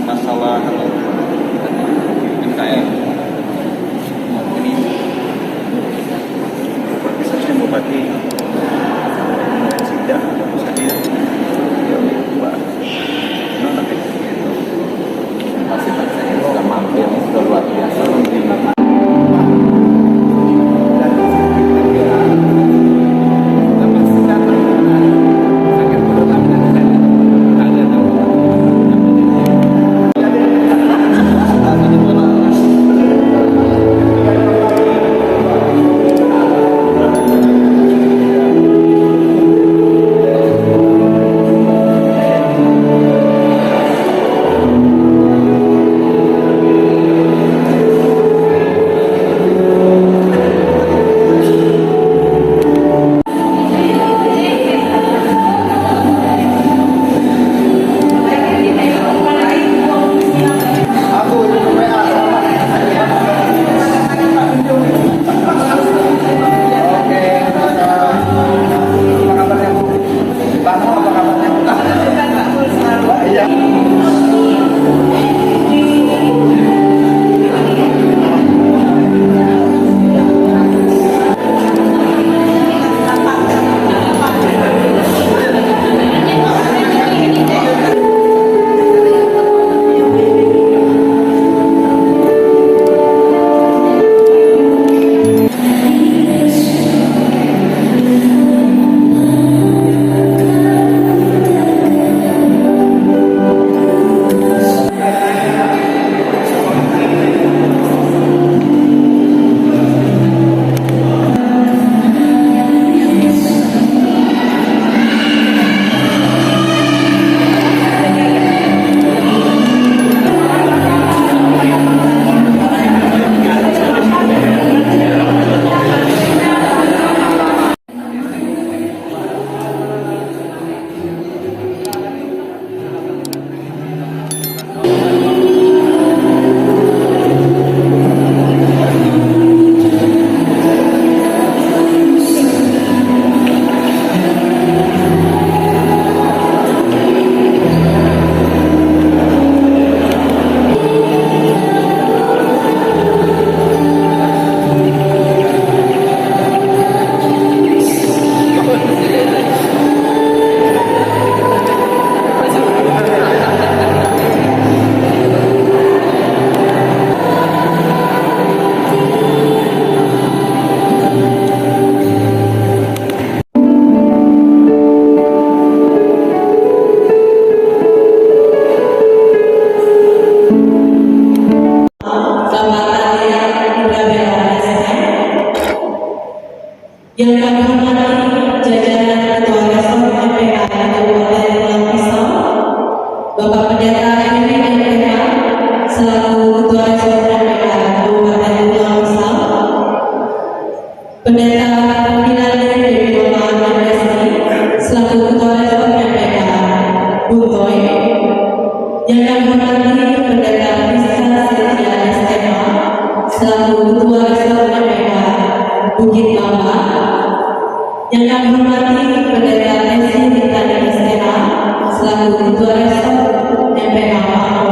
Masalah NKM ini bisa bupati Sidak saya fasilitasnya sudah mampir, sudah luar biasa. Yang kami hormati jajaran Ketua Resor MPK Kabupaten Pulang Pisau, Bapak Pendeta Henry MPK selaku Ketua Resor MPK Kabupaten Pulang Pisau, Pendeta Pinane Dewi Mama MSI selaku Ketua Resor MPK Buntoy, yang kami hormati Pendeta Rizka Setia SMA selaku Ketua Resor MPK Bukit Bamba, yang kami hormati Pendeta Tesi Tani SMA selaku Ketua Resor MPK Mako,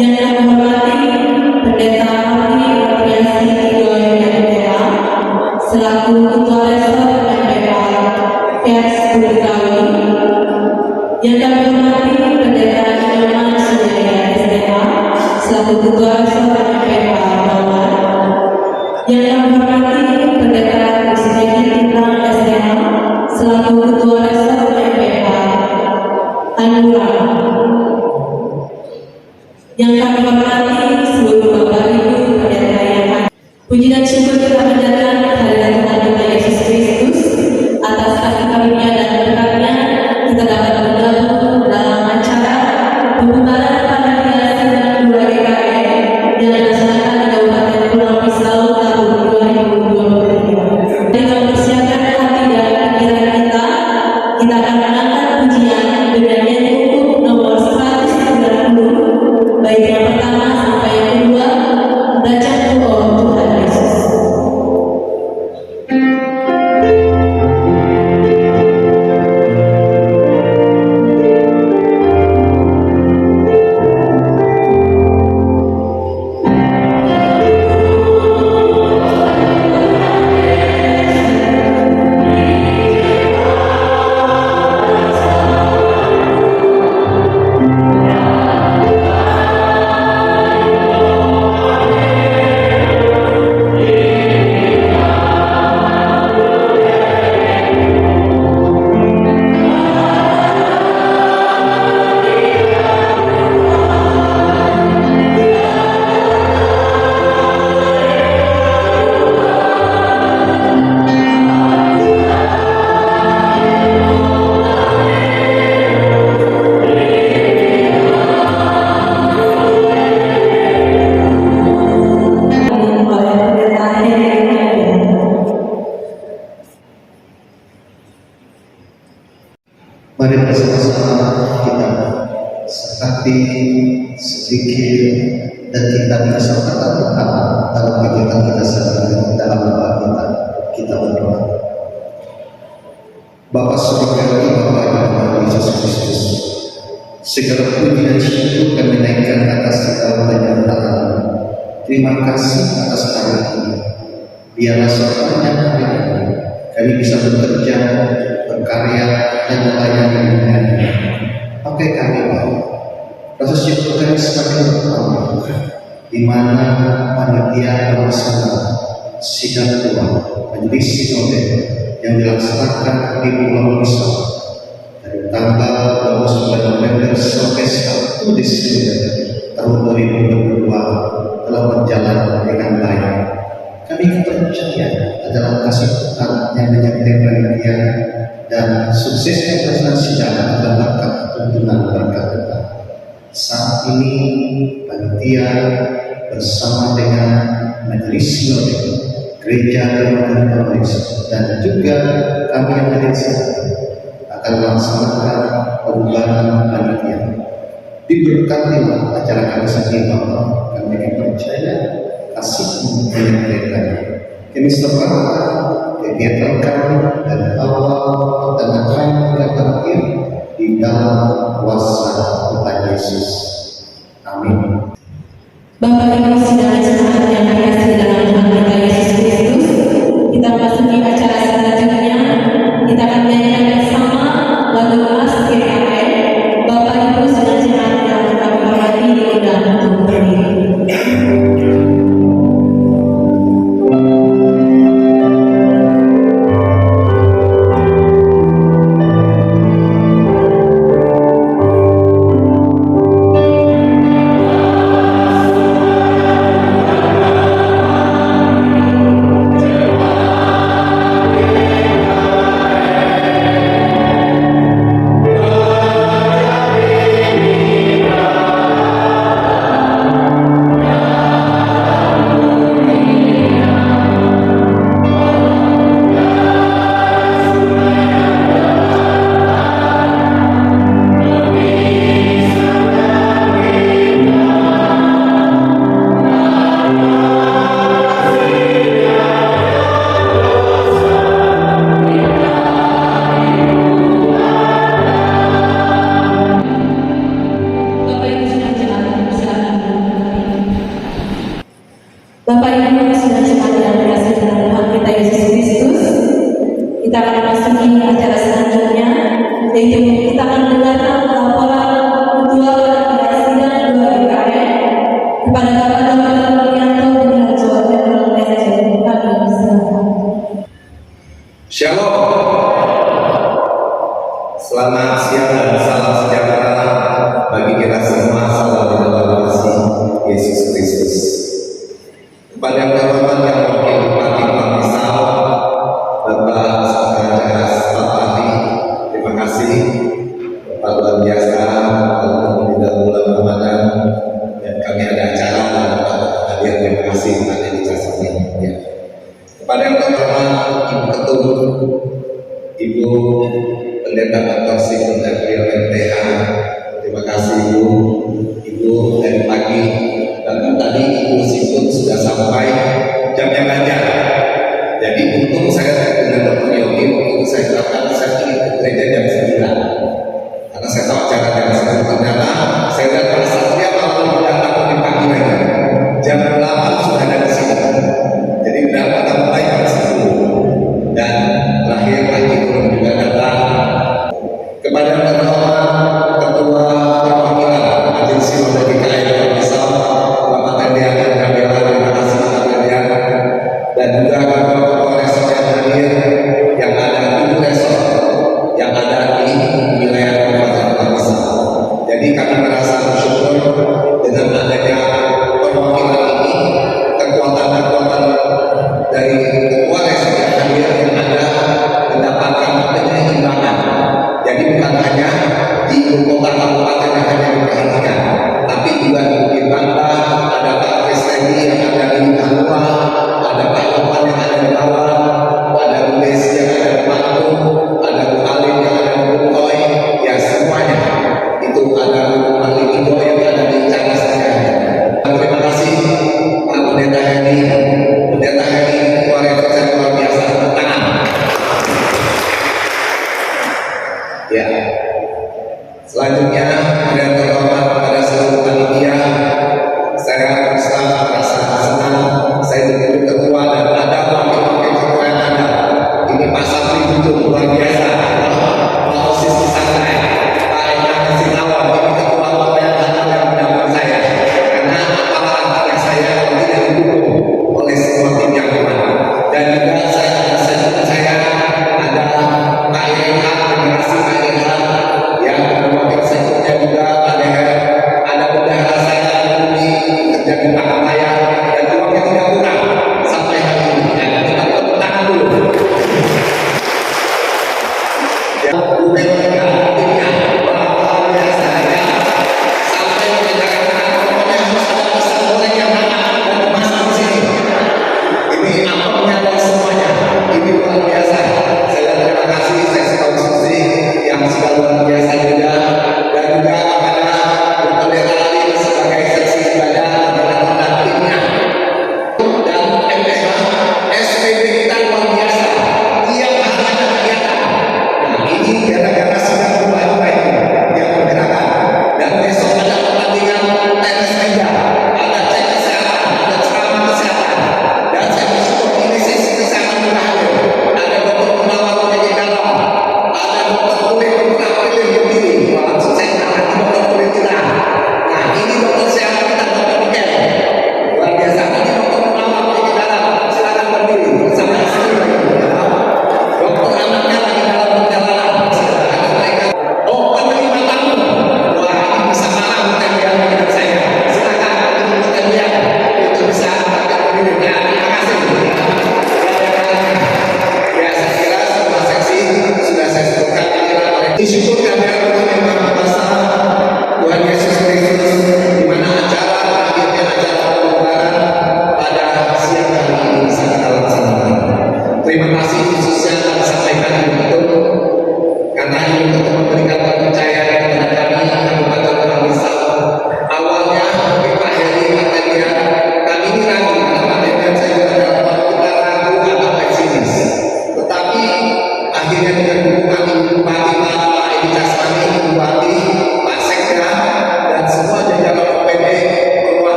yang kami hormati Pendeta Hati Patriasi Kidoy MPK selaku Ketua Resor MPK Pers Budi, yang kami hormati Pendeta Nyoman Sujaya SMA selaku Ketua Resor MPK Bawah, yang kami hormati Pendeta Kusmedi Tintang SMA selaku Ketua Resor MPK Anura, yang kami hormati seluruh Bapak Ibu Pendeta yang hadir. Puji dan syukur kita panjatkan kehadirat Tuhan kita Yesus Kristus atas kasih karunia dan berkatnya kita dapat bergabung dalam acara pembukaan panitia sidang 2 GKI yang dilaksanakan di Kabupaten Pulang Pisau tahun 2023. Kita mempersiapkan hati dan pikiran kita akan mengangkat pujian dengan nyanyi untuk nomor 190, baik yang pertama sampai yang kedua, bacaan doa Tuhan Yesus. Mari bersama-sama kita sekati, sedikir, dan kita bersama Tuhan dalam kegiatan kita sehari-hari dalam doa kita berdoa. Bapa surgawi, Bapa yang Tuhan Yesus Kristus, segala puji dan syukur kami naikkan atas segala penyertaan. Terima kasih atas hari ini. Biarlah sertanya hari ini kami bisa bekerja, berkarya, dan melayani dunia. Pakai kami, Bapak. Rasa syukur kami semakin bertambah, di mana panitia pelaksana sidang Tuhan Majelis Sinode yang dilaksanakan di Pulau Pisau dari tanggal 29 November sampai 1 Desember tahun 2022 telah berjalan dengan baik. Kami percaya adalah kasih Tuhan yang menyertai panitia dan suksesnya pelaksanaan sidang adalah berkat tuntunan berkat Tuhan. Saat ini panitia bersama dengan Majelis Sinode Gereja Kemanusiaan Indonesia dan juga kami yang hadir akan melaksanakan perubahan panitia. Diberkatilah acara kami saat ini, Bapak. Kami percaya kasih-Mu menyertai kami. Kami serahkan kegiatan kami dan awal dan akhir hingga berakhir di dalam kuasa Tuhan Yesus. Amin. Bapak Ibu sidang jemaat yang dikasihi dalam Tuhan kita Yesus Kristus, kita memasuki acara selanjutnya. Kita akan menyanyikan bersama lagu Mas GKI. Bapak Ibu sidang jemaat yang kami hormati diundang untuk berdiri. Kepada yang pertama, Ibu Ketum, Ibu Pendeta Antosi Pendagri LMTH, terima kasih Ibu. Ibu dari pagi, dan tadi Ibu Siput sudah sampai jamnya ngajar. Jadi untung saya dengan Dr. Yogi, untuk saya katakan saya ingin ke gereja jam 9. Karena saya tahu acara jam 9, ternyata saya lihat Pak Satria malah datang di pagi lagi. Jam 8 sudah ada di sini. Jadi berapa mulai jam 10. Dan terakhir lagi belum juga datang. Kepada Ketua Perwakilan Majelis Sinode GKI Provinsi Bapak Tendian dan Kamila, terima kasih Bapak Tendian, dan juga ketua resort yang hadir, yang ada di resort yang ada di wilayah Kabupaten Provinsi. Jadi kami merasa bersyukur dengan adanya perwakilan ini, kekuatan-kekuatan dari ketua resort yang hadir yang ada mendapatkan penyeimbang. Jadi bukan hanya di ibu kota kabupaten yang hanya diperhatikan, tapi juga di Bukit Bantang, ada Pak Kristendi yang ada di Hanua, ada Pak Lopan yang ada di Bawang, ada Bu Desi yang ada di Bandung, ada Bu Alim yang ada di Bukoy, ya semuanya itu ada Bu Alim Indo yang ada di Canas. Terima kasih Pak Pendeta Heni, Pendeta Heni Ketua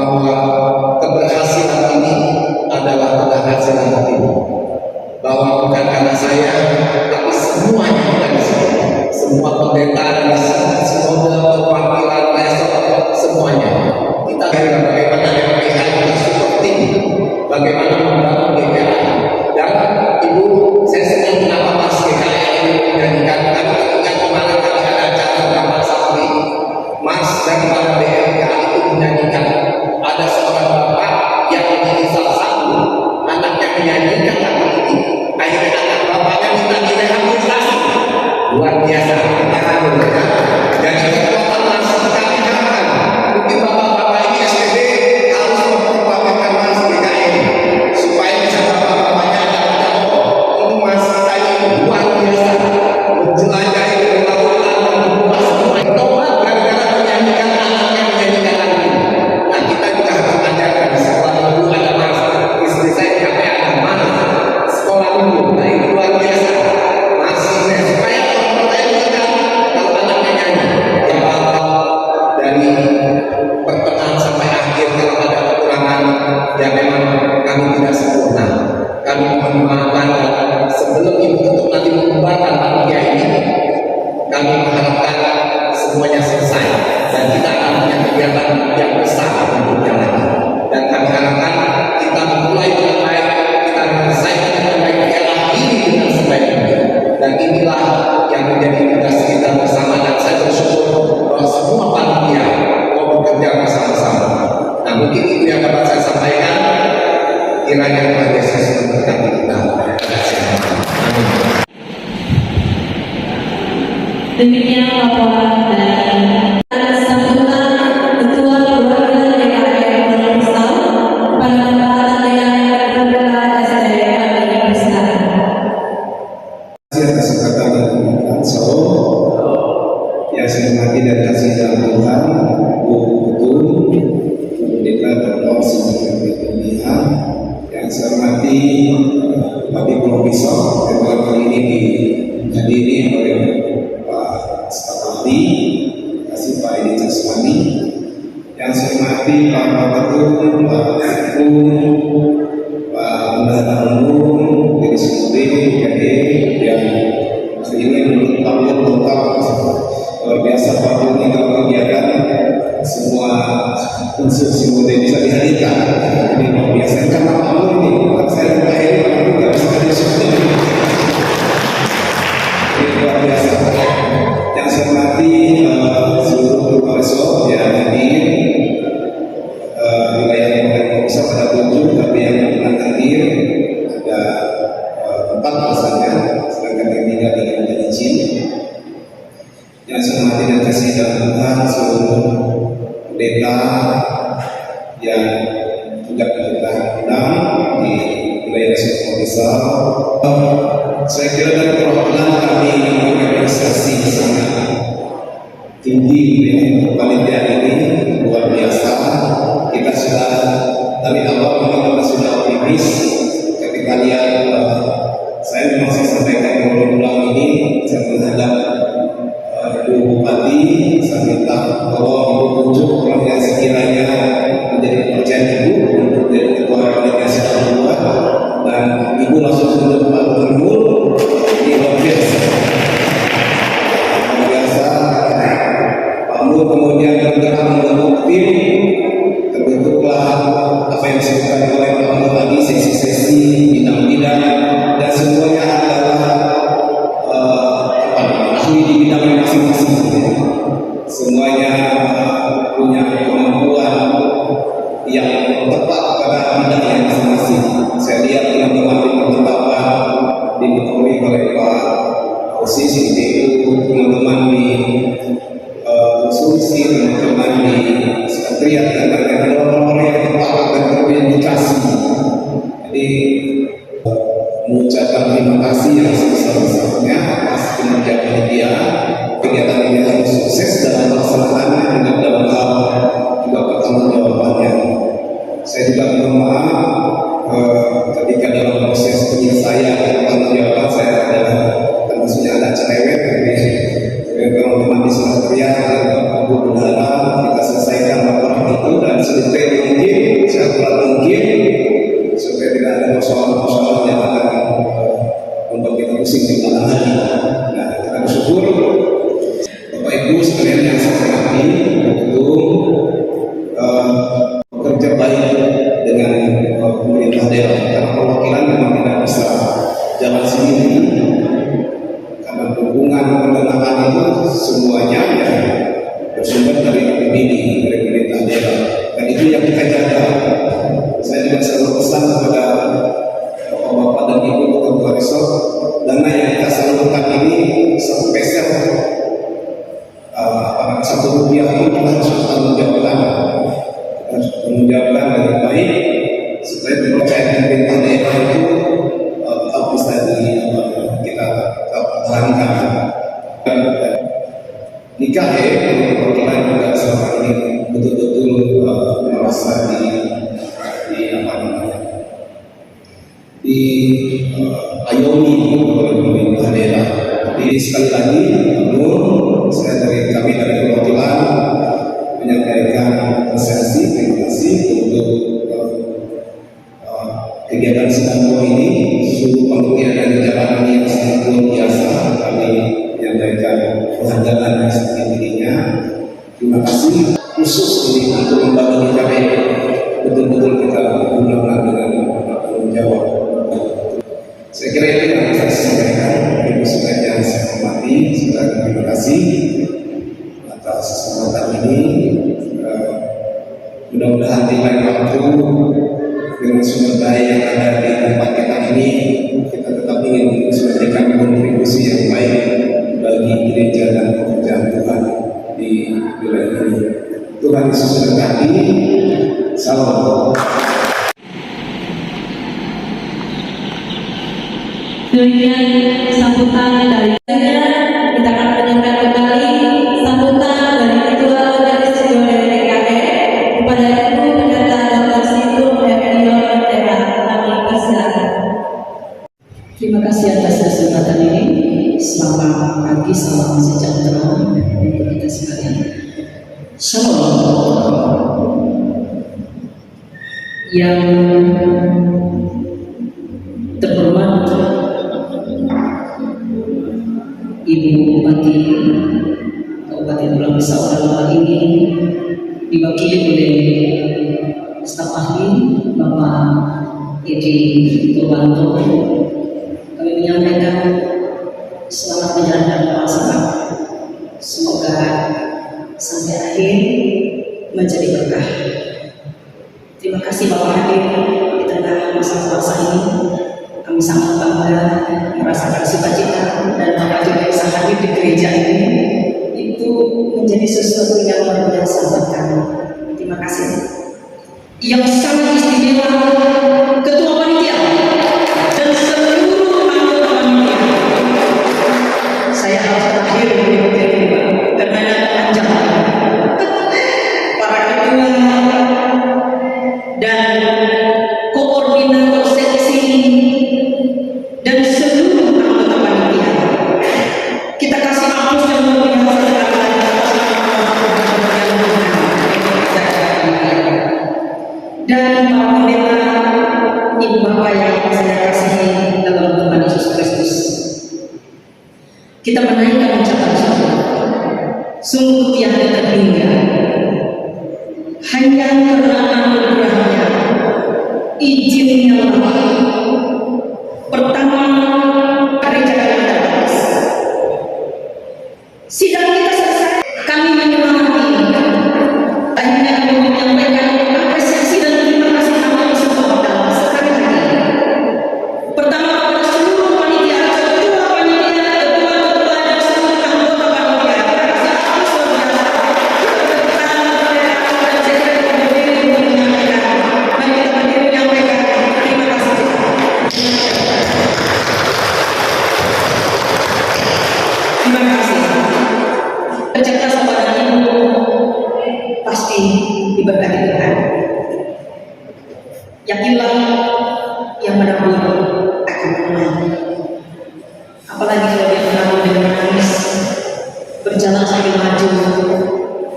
bahwa keberhasilan ini adalah keberhasilan tim, bahwa bukan karena saya, tapi semuanya kita di sini, semua pendeta di sini, semua perwakilan resor, semuanya kita kira bagaimana GPA kita support tim, bagaimana membangun GPA. Dan Ibu, saya senang kenapa Mas GKA ini menyanyikan, kami ingat kemarin kami ada acara Taman Safari, Mas daripada BMK itu menyanyikan, ada seorang bapak yang menjadi salah satu anaknya menyanyikan lagu ini, akhirnya anak bapaknya minta direhabilitasi. Luar biasa, kita harus jadi kekuatan Mas kami harapkan mungkin bapak-bapak ini SPB harus memperbaiki Mas GKA supaya bisa bapak-bapaknya ada contoh. Ini Mas kita ini luar biasa menjelajahi kekuatan membuka semua tobat gara-gara menyanyikan anaknya menyanyikan lagu ini. Nah kita juga harus mengajarkan di sekolah minggu ada Mas, istri saya sampai ada Mas sekolah minggu. Nah ini luar biasa Mas ini supaya orang lain juga kalau anaknya nyanyi ya bakal dari pertengahan sampai akhir kalau ada kekurangan ya memang kami tidak sempurna, kami mohon maaf. Dan sebelum Ibu untuk nanti membubarkan panitia ini, kami mengharapkan semuanya selesai dan kita akan punya kegiatan yang besar berikutnya lagi. Dan kami harapkan kita memulai dengan baik, kita menyelesaikan dengan baik, ialah ini dengan sebaik-baiknya. Dan inilah yang menjadi tugas kita bersama, dan saya bersyukur bahwa semua panitia mau bekerja bersama-sama. Nah mungkin itu yang dapat saya sampaikan. Kiranya Tuhan Yesus memberkati kita. Terima kasih. Amin. Demikian laporan dari Sempurna Ketua Keluarga DKM Pusat pada kesempatan yang berbeda SDM di Pusat. Atas kesempatan dan pembukaan yang saya hormati dan kasih dalam Tuhan, Bu Ketum, Pendeta Dr. Sinta Dunia, yang saya hormati Bapak Profesor, yang dalam kali ini dihadiri oleh Pak Staf Ahli, kasih Pak Edi Caswani, yang saya hormati Pak Ketum, Pak Ketum, Pak Bendahara Umum, dari Sumudi, yang hari ini menurut Pak total luar biasa. Pak ini kalau kegiatan semua unsur Sumudi bisa dihadirkan, ini luar biasa. Karena Pak ini bukan saya yang lahir, Pak tidak bisa hadir ini luar biasa. Yang saya hormati seluruh profesor yang hadir, wilayah yang bisa pada 7, tapi yang belum hadir ada 4 pasangan, sedangkan yang tidak dengan izin. Yang saya hormati dan kasih dalam Tuhan seluruh pendeta yang juga kita undang di wilayah Resor Besar. Saya kira dari perwakilan kami organisasi sangat tinggi dengan panitia ini, luar biasa. Kita sudah dari awal memang kita sudah optimis ketika lihat saya memang saya sampaikan berulang ini, saya menghadap Ibu Bupati, saya minta bahwa Ibu tunjuk orang yang sekiranya menjadi kepercayaan Ibu untuk menjadi ketua panitia secara luar, dan Ibu langsung tunjuk Pak Gubernur. Ini luar biasa. Luar biasa. Pak Gubernur kemudian bergerak membentuk tim, terbentuklah apa yang disebutkan oleh Pak Gubernur tadi, sesi-sesi, bidang-bidang, dan semuanya adalah ahli di bidang masing-masing. Semuanya punya kemampuan yang tepat pada bidang yang masing-masing. Saya lihat teman-teman di pertetapan dipenuhi oleh Pak Osis, DPU, teman-teman di konstruksi, teman-teman di sekretariat, dan orang-orang yang tepat dan terindikasi. Jadi mengucapkan terima kasih yang sebesar-besarnya atas kinerja panitia. Kegiatan ini harus sukses dalam pelaksanaan dan dalam hal juga pertanggungjawabannya. Saya juga minta maaf ketika dalam proses penyelesaian pertanggungjawaban saya adalah termasuknya ada cerewet. Jadi teman-teman di sekretariat dan Bu Bendahara kita selesaikan laporan itu dan sedetail mungkin bekerja baik dengan pemerintah daerah, karena perwakilan memang tidak bisa jalan sendiri, karena dukungan pendanaan itu semuanya ya bersumber dari APBD, dari pemerintah daerah, dan itu yang kita jaga. Saya juga selalu pesan kepada Bapak dan Ibu Ketua Resort, dana yang kita salurkan ini satu peser, satu rupiah itu kita harus tanggung jawabkan, dengan baik supaya kepercayaan pemerintah daerah itu tetap bisa kita pertahankan. Nikah perwakilan juga selama ini betul-betul merasa ayomi oleh pemerintah daerah. Jadi sekali lagi, saya kami dari perwakilan menyampaikan apresiasi, terima kasih untuk kegiatan Sinambung ini. Seluruh panitia dan jajaran yang sangat luar biasa, kami menyampaikan penghargaan yang setinggi-tingginya. Terima kasih khusus ini untuk lembaga KPI, betul-betul kita gunakan dengan tanggung jawab. Saya kira itu yang saya sampaikan. Ibu sekalian yang saya hormati, terima kasih atas kesempatan ini. Mudah-mudahan di lain waktu dengan sumber daya yang ada di tempat kita ini, kita tetap ingin memberikan kontribusi yang baik bagi gereja dan pekerjaan Tuhan di wilayah ini. Tuhan Yesus memberkati. Salam. Demikian sambutan dari kita akan mendengarkan kembali sambutan dari Ketua Majelis Sidang DPRD kepada Ibu Pendeta Dr. Sintu Herdion Tera. Kami persilakan. Terima kasih atas kesempatan ini. Selamat pagi, salam sejahtera untuk kita sekalian. Shalom. Yang terhormat Ibu Bupati Kabupaten Pulau Besar dalam hal ini diwakili oleh staf ahli Bapak Edi Purwanto, kami menyampaikan selamat menjalankan puasa. Semoga sampai akhir menjadi berkah. Terima kasih Bapak hadir di tengah masa puasa ini. Kami sangat bangga merasakan sukacita, dan Bapak juga bisa hadir di gereja ini. Itu menjadi sesuatu yang luar biasa buat kami. Terima kasih. Yang sangat istimewa Ketua Panitia dan seluruh anggota panitia. Saya harus terakhir di hotel ini karena ada panjang. Para ketua dan koordinator seksi dan seluruh anggota panitia, kita kasih aplaus yang luar biasa. Dan para pendeta, ibu bapak yang saya kasihi dalam Tuhan Yesus Kristus, kita menaikkan ucapan syukur. Sungguh tiada terhingga, hanya karena anugerahnya, izinnya lah. Pertama, gereja kami terbatas. Sidang kita selesai, kami menyemangati. Akhirnya kami menyampaikan apresiasi dan terima kasih kami semua dalam sekali lagi. Pertama, kepada seluruh panitia, ketua panitia, ketua-ketua dan seluruh anggota panitia. Terima kasih atas luar biasa. Kita berdiri menyampaikan terima kasih. Terima kasih. Bercerita kepada Ibu pasti diberkati Tuhan. Yakinlah yang menabur akan menang. Apalagi kalau dia menabur dengan menangis, berjalan sambil maju,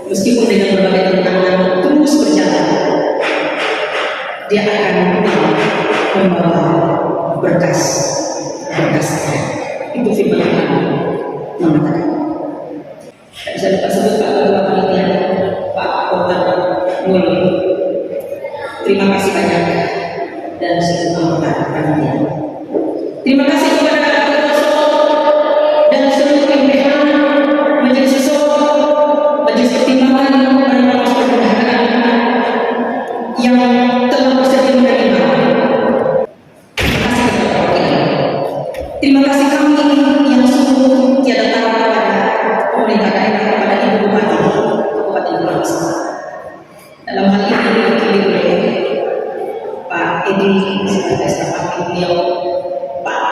meskipun dengan berbagai tantangan terus berjalan, dia akan membawa berkas. Itu firman Tuhan mengatakan. Tidak bisa lupa sebut Pak Ketua Panitia, Pak Kota Mulu. Terima kasih banyak dan semoga panitia. Terima kasih kepada Ketua dan seluruh pimpinan Majelis Sosok, Majelis Pertimbangan dan Majelis Perbendaharaan yang telah bersedia menerima. Terima kasih kami yang sungguh tiada tara kepada pemerintah daerah, kepada Ibu Bupati Kabupaten Brebes. Dalam hal ini diwakili oleh Pak Edi sebagai staf ahli beliau. Pak,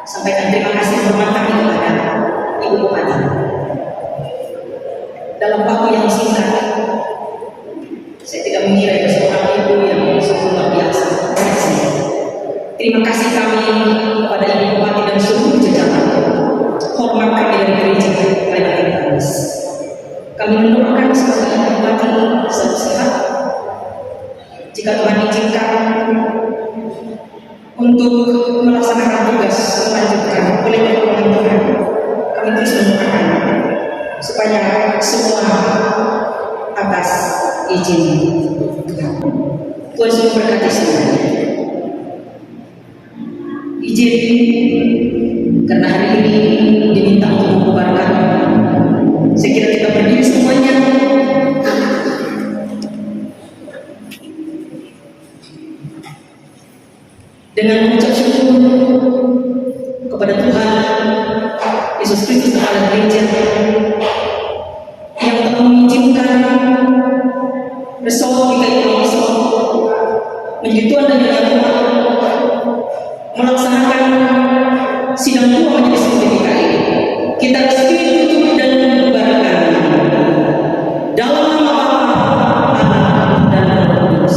sampaikan terima kasih hormat kami kepada Ibu Bupati. Dalam waktu yang singkat, saya tidak mengira ada seorang ibu yang sungguh luar biasa. Terima kasih kami kepada Ibu Bupati dan seluruh jajaran. Hormat kami dari gereja Kabupaten Brebes. Kami mendoakan semoga Ibu Bupati selalu sehat. Jika Tuhan izinkan untuk melaksanakan tugas selanjutnya oleh pertolongan Tuhan, kami terus mendoakan supaya semua atas izin Tuhan. Tuhan selalu berkati semuanya. Izin karena hari ini diminta untuk membubarkan. Saya kira kita berdiri semuanya. Dengan mengucap syukur kepada Tuhan Yesus Kristus Kepala Gereja yang telah mengizinkan Resort GKI menjadi tuan dan nyonya Tuhan melaksanakan sidang tua majelis GKI. Kita resmi tutup dan membubarkan dalam nama Bapa, Anak, dan Roh Kudus.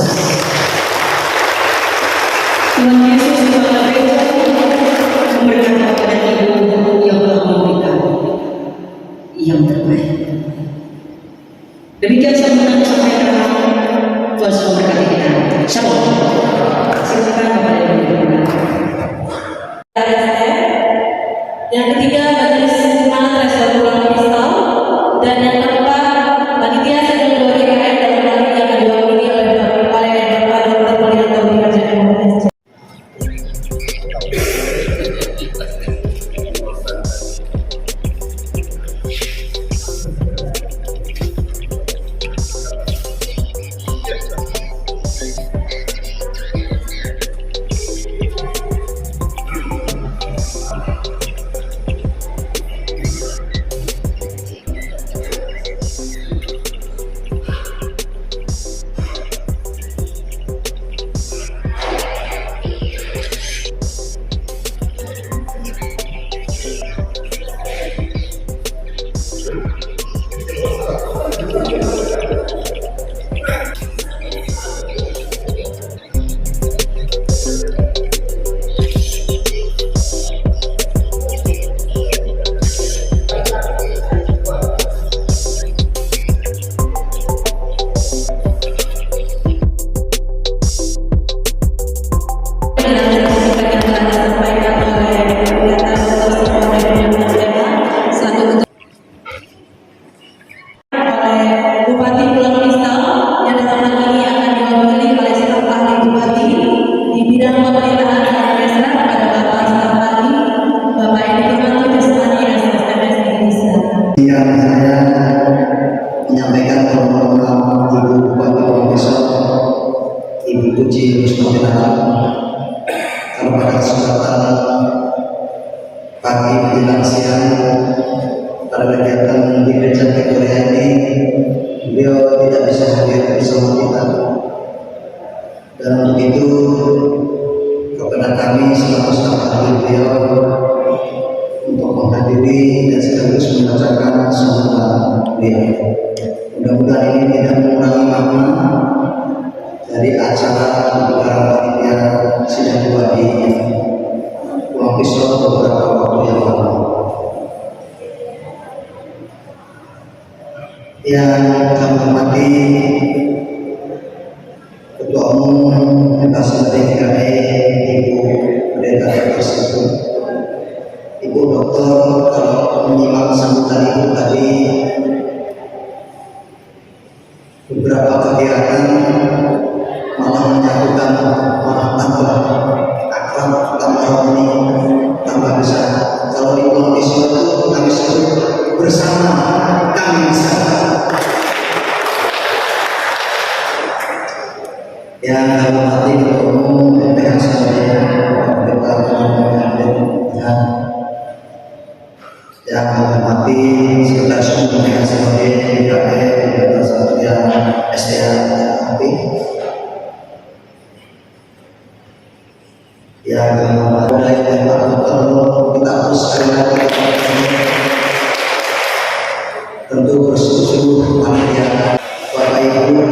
Tuhan Yesus Kepala Gereja memberikan kepada Ibu yang telah memberikan yang terbaik. Demikian sambutan sampaikan. Tuhan selalu memberkati kita. Shalom. Silakan kepada Ibu. Yang ketiga, majelis semangat respon pulang kristal, dan yang keempat, panitia sedang dua GKM dalam hal ini yang diwakili oleh Bapak Dr. Polina Tauri Raja. Yang saya menyampaikan permohonan Ibu Bupati Profesor Ibu Puji Rusmawati kalau pada kesempatan pagi menjelang siang pada kegiatan di Gereja Victoria ini beliau tidak bisa hadir bersama kita, dan untuk itu kepada kami selaku staf ahli beliau untuk menghadiri dan sekaligus membacakan sambutan beliau. Mudah-mudahan ini tidak mengurangi makna dari acara pembukaan panitia sidang dua di Pulang Pisau beberapa waktu yang lalu. Yang kami hormati Ketua Umum Universitas GKI Ibu Pendeta tersebut, Ibu Doktor, kalau menyimak sambutan Ibu tadi, beberapa kegiatan malah yang hormati Ketua Umum PPH sekalian, Bapak yang hormati Sekretaris Umum PPH sekalian, Bapak Satria SDA yang hormati Bapak kita harus tentu bersyukur panitia Bapak Ibu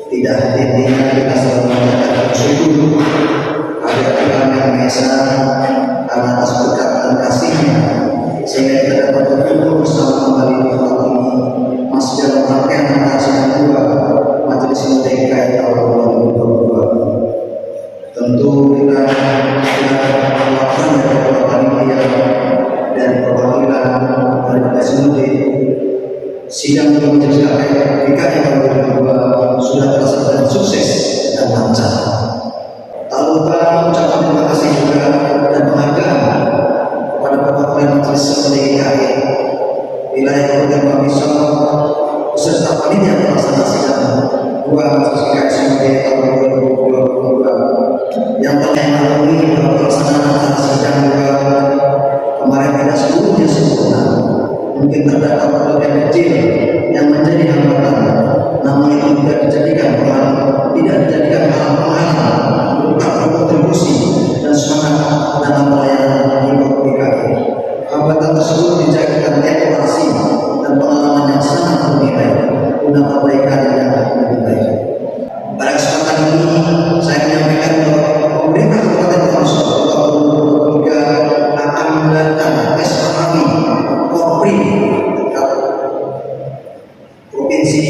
tidak henti-hentinya kita selalu mengucapkan bersyukur agar Tuhan Yang Maha Esa karena atas berkat dan kasih-Nya sehingga kita dapat berkumpul bersama kembali di tempat ini masih dalam rangkaian acara sidang 2 Majelis Sinode GKI tahun 2022. Tentu kita melakukan dari panitia dan perwakilan dari Majelis Sinode sidang Majelis GKI tahun 2022 sudah terlaksana sukses dan lancar. Tak lupa mengucapkan terima kasih juga dan penghargaan kepada perwakilan Majelis Sinode GKI, wilayah Kabupaten Bangkisol beserta panitia pelaksana sidang 2 Majelis GKI Sinode tahun 2022 yang telah melalui pelaksanaan acara sidang 2 kemarin tidak seluruhnya sempurna. Mungkin terdapat bagian kecil yang menjadi hambatan, namun itu tidak dijadikan penghalang untuk berkontribusi dan semangat dalam pelayanan di GKI. Hambatan tersebut dijadikan evaluasi dan pengalaman yang sangat bernilai guna perbaikan yang lebih baik. Pada kesempatan ini saya menyampaikan bahwa pemerintah Kabupaten Bangkisol tahun 2023 akan mengadakan tes kami Kopri provinsi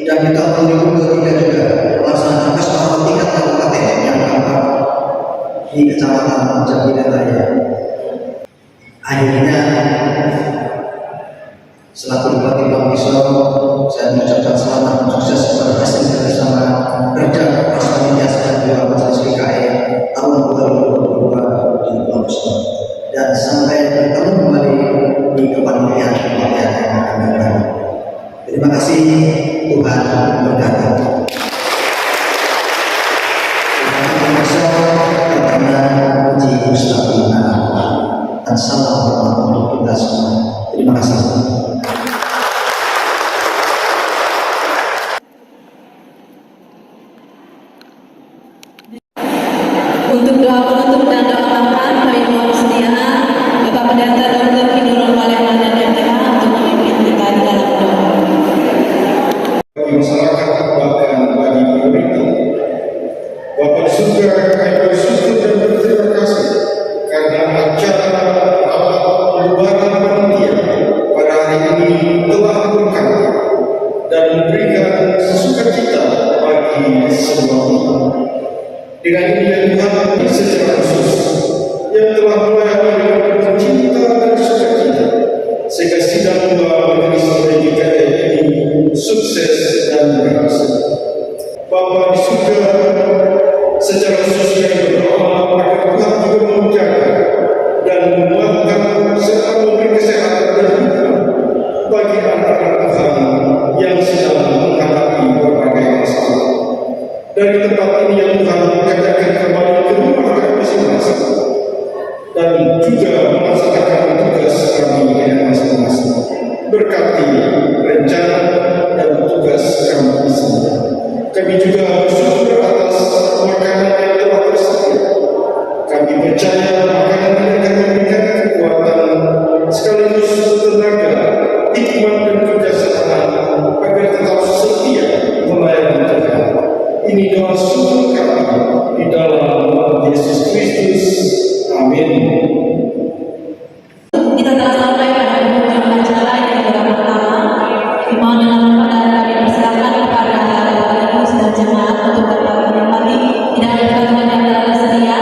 dan di tahun 2023 juga melaksanakan tes tingkat kabupaten yang keempat di Kecamatan Jambilan Raya. Akhirnya selaku Bupati Bangkisol saya mengucapkan selamat dan sukses kepada hasil kerjasama kerja panitia sidang 2 Majelis GKI tahun 2022 di Bangkisol dan sampai bertemu kembali di kepanitiaan yang akan datang. Terima kasih, Tuhan memberkati. Puji Gusti dan salam hormat untuk kita semua. Terima kasih. Untuk doa penutup dan doa tambahan kami mohon kesediaan Bapak Pendeta Dr. Kinurul Palembang dan MTH untuk memimpin kita di dalam doa. Bagi masyarakat bahkan bagi pemerintah, Bapak di surga kami bersyukur dan berterima kasih karena acara lebaran panitia pada hari ini telah berkah dan memberikan sukacita bagi semua orang. Dengan ini ya Tuhan secara khusus yang telah melayani dengan penuh cinta dan sukacita sehingga sidang 2 Majelis Sinode GKI ini sukses dan berhasil. Bapa di surga secara khusus yang berdoa agar Tuhan juga menjaga dan menguatkan serta memberi kesehatan dan hidup bagi anak-anak Tuhan yang sedang menghadapi berbagai masalah. Dari tempat ini yang Tuhan katakan kembali ke rumah masing-masing dan juga melaksanakan tugas kami dengan masing-masing. Berkati rencana dan tugas kami di sini. Kami juga bersyukur atas makanan yang telah tersedia. Kami percaya makanan ini akan memberikan kekuatan sekaligus tenaga, hikmat dan kebijaksanaan agar tetap setia melayani Tuhan. Ini doa syukur kami di dalam nama Yesus Kristus. Amin. Kita telah sampai pada penghujung acara yang pertama. Dimohon dengan hormat kami persilakan kepada Bapak Ibu sedang jemaat untuk dapat menikmati hidangan pertemuan yang telah tersedia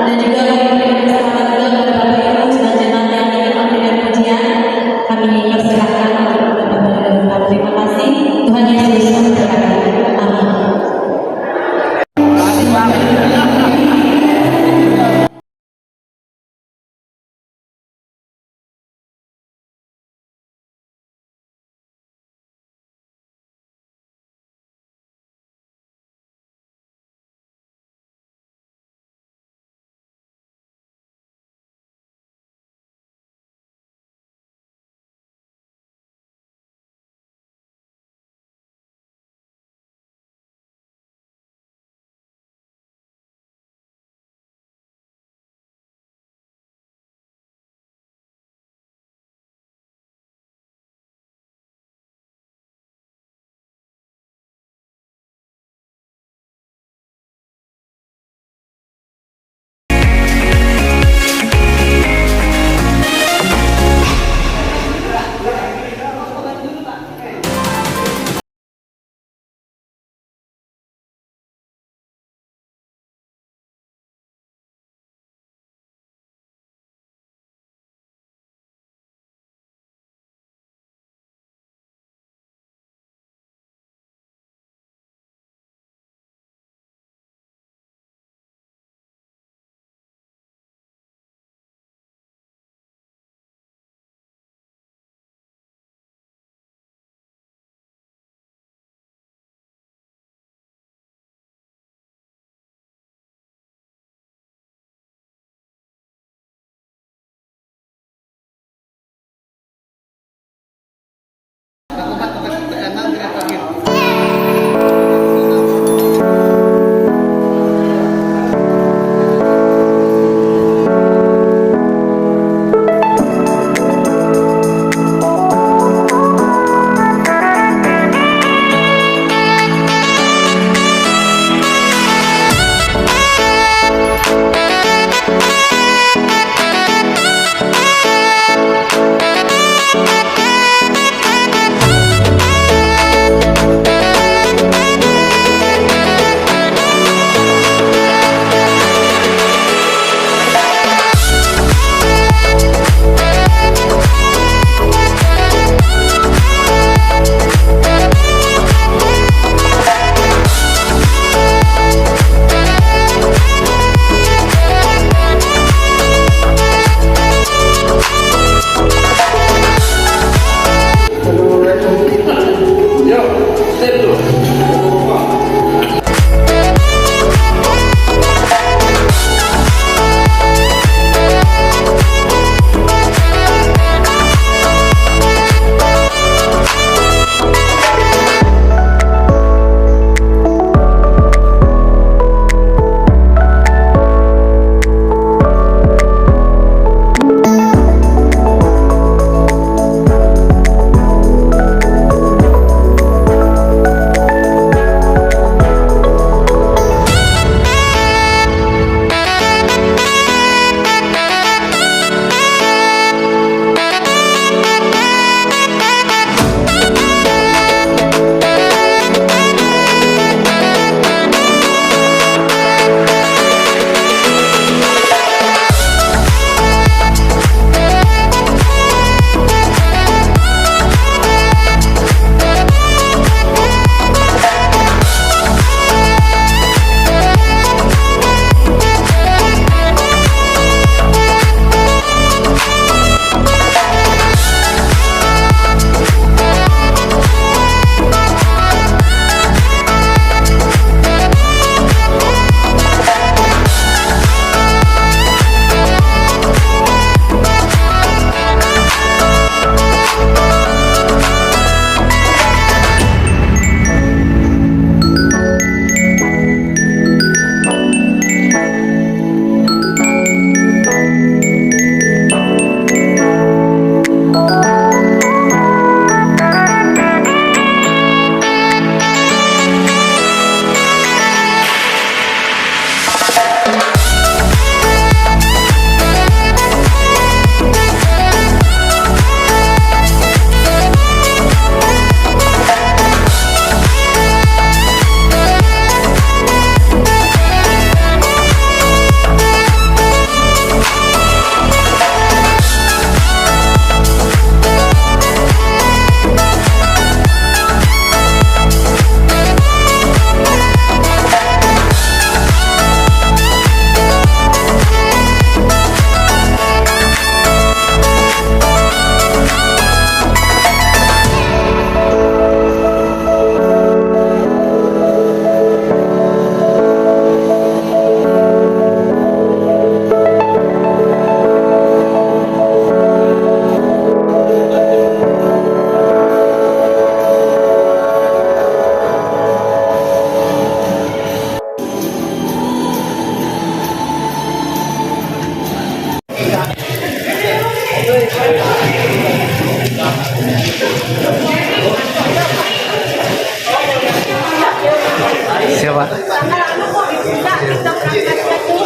dan juga kami berikan kesempatan juga kepada Bapak Ibu sedang jemaat yang ingin memberikan pujian. Kami persilakan untuk dapat menerima. Terima kasih. Tuhan Yesus memberkati. Amin. Siapa? Tanggal ano po, kita berangkat ka to.